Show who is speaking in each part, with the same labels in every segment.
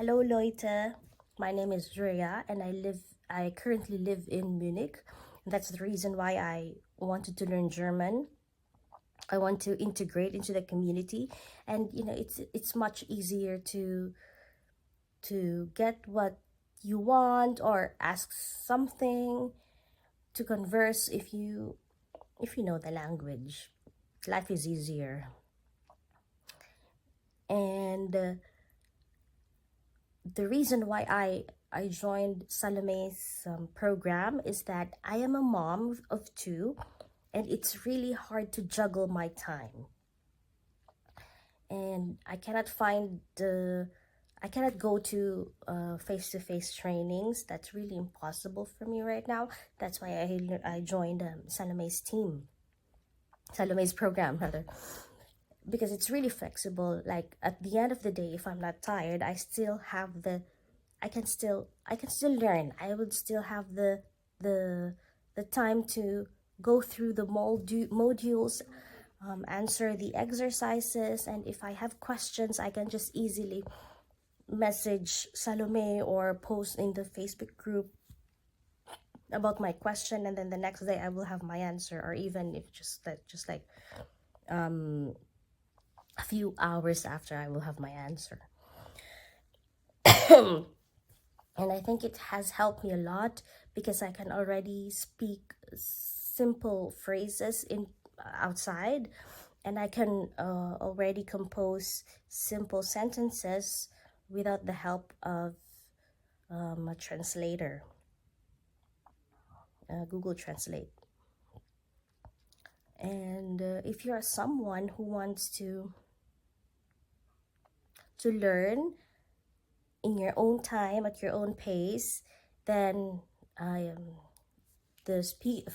Speaker 1: Hallo Leute, my name is Rhea and I currently live in Munich. That's the reason why I wanted to learn German. I want to integrate into the community, and it's much easier to get what you want or ask something, to converse if you know the language. Life is easier. And the reason why I joined Salome's program is that I am a mom of two, and it's really hard to juggle my time. And I cannot go to face-to-face trainings. That's really impossible for me right now. That's why I joined Salome's program rather, because it's really flexible. Like at the end of the day, if I'm not tired, I can still learn. I would still have the time to go through the modules, answer the exercises, and if I have questions, I can just easily message Salome or post in the Facebook group about my question, and then the next day I will have my answer, or even if just like a few hours after, I will have my answer. And I think it has helped me a lot because I can already speak simple phrases in outside, and I can already compose simple sentences without the help of a translator, Google Translate. And if you're someone who wants to learn in your own time, at your own pace, then the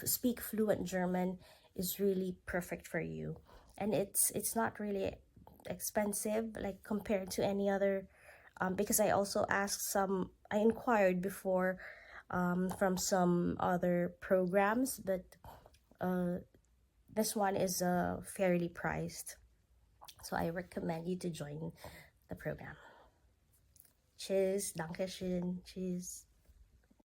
Speaker 1: speak fluent German is really perfect for you. And it's not really expensive, like compared to any other, because I also I inquired before from some other programs, but this one is fairly priced, so I recommend you to join the program. Tschüss, danke schön, tschüss.